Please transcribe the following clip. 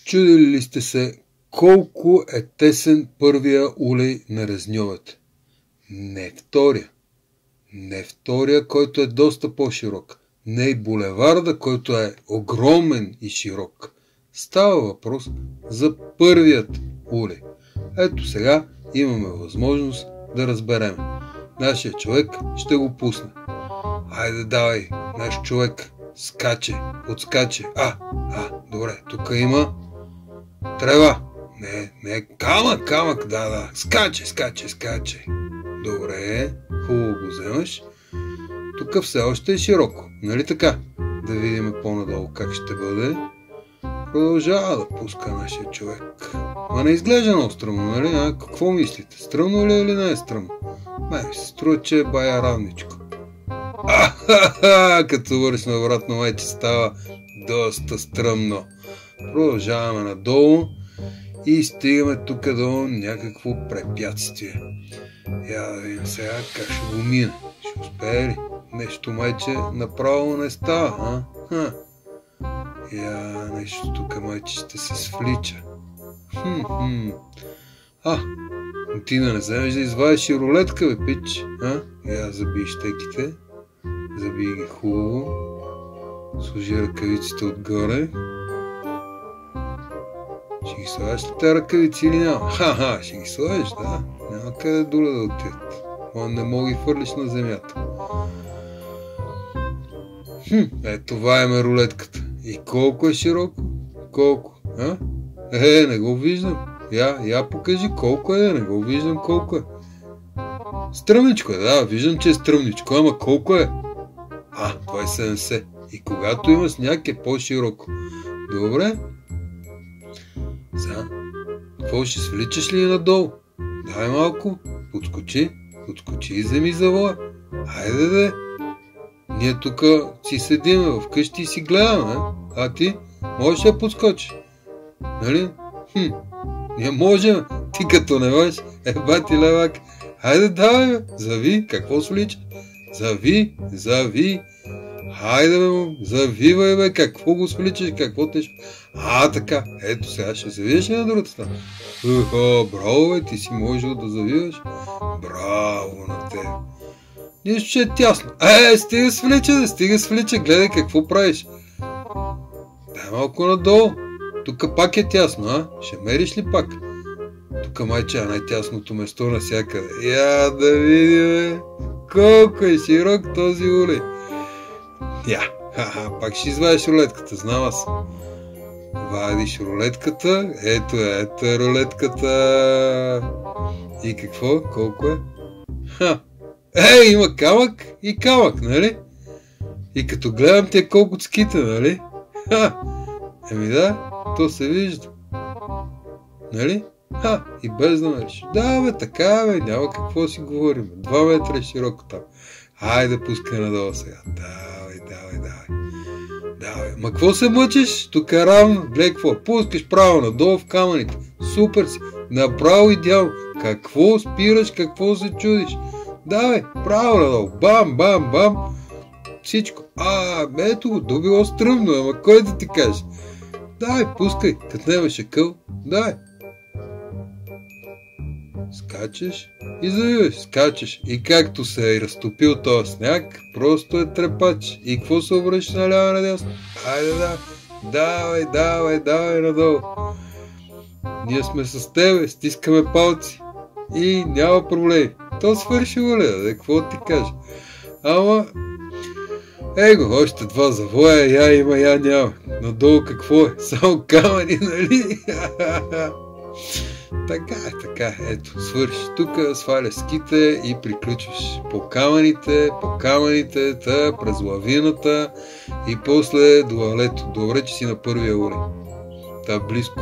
Чудили ли сте се колко е тесен първия улей на Резньовец? Не втория. Не втория, който е доста по-широк. Не и булеварда, който е огромен и широк. Става въпрос за първият улей. Ето сега имаме възможност да разберем. Нашия човек ще го пусне. Айде давай, наш човек скаче, отскаче. Добре, тук има трева. Не, камък, да. Скаче. Добре, хубаво го вземаш. Тук все още е широко, нали така? Да видим по-надолу как ще бъде. Продължава да пуска нашия човек. Ма не изглежда много стръмно, нали? Какво мислите? Стръмно ли или не е стръмно? Май се струва, че е бая равничко. Като вършим обратно, вече става доста стръмно. Продължаваме надолу и стигаме тук до някакво препятствие. Я да видим сега как ще го мине. Ще успее ли? Нещо майче направо не става. Нещо тук майче ще се свлича. Ти да не вземеш да извадиш и рулетка, бе, пич. Я забий щеките. Забий ги хубаво. Сложи ръкавиците отгоре. Ще ги слагаш ли тези ръкавици или няма? Ще ги слагаш, да. Няма къде дуля да отидат. Не мога ги фърлиш на земята. Това е рулетката. И колко е широко? Колко? Не го виждам. Я покажи колко е, не го виждам колко е. Стръмничко е, да, виждам, че е стръмничко, ама колко е? Това е 70. И когато има сняг е по-широко. Добре. Сега, какво ще свличаш ли надолу? Дай малко, подскочи и вземи завоя. Хайде де. Ние тук си седиме вкъщи и си гледаме, а ти можеш да подскочиш. Нали? Ние можем. Ти като не можеш, бати левак. Хайде давай, зави, какво свлича? Зави. Хайде бе, завивай бе, какво го свличаш, какво тежко. Така, ето сега ще завиеш ли на другата страна? Браво бе, ти си можел да завиваш. Браво на теб. Нищо, че е тясно. Стига свлича, гледай какво правиш. Дай малко надолу. Тук пак е тясно, Ще мериш ли пак? Тук майче е най-тясното место навсякъде. Я да видим колко е широк този улей. Пак ще извадиш рулетката, знам аз. Вадиш рулетката, ето е рулетката. И какво? Колко е? Има камък, нали? И като гледам те колко цките, нали? Да, то се вижда. Нали? И без да мериш. Да, бе, така, бе, няма какво си говорим. 2 метра е широко там. Хайде, пускай надолу сега. Давай. Ма какво се мъчиш? Тук е равно. Гледай какво. Пускаш право надолу в камъните. Супер си. Направо идеално. Какво спираш, какво се чудиш? Давай, право надолу. Бам. Всичко. Ето го, то било стръмно, ама кой да ти каже? Давай, пускай. Като нямаше къл, давай. Скачаш и завиваш, скачаш. И както се е разтопил този сняг, просто е трепач. И какво се обръща наляво надясно? Хайде давай надолу. Ние сме с тебе, стискаме палци. И няма проблеми. То свърши, Оля, какво ти кажа? Ама, его, още 2 завоя, я има, я няма. Надолу какво е? Само камъни, нали? Така, ето, свърши. Тук сваляш ските и приключваш по камъните, през лавината и после до алето. Добре, че си на първия улей. Близко.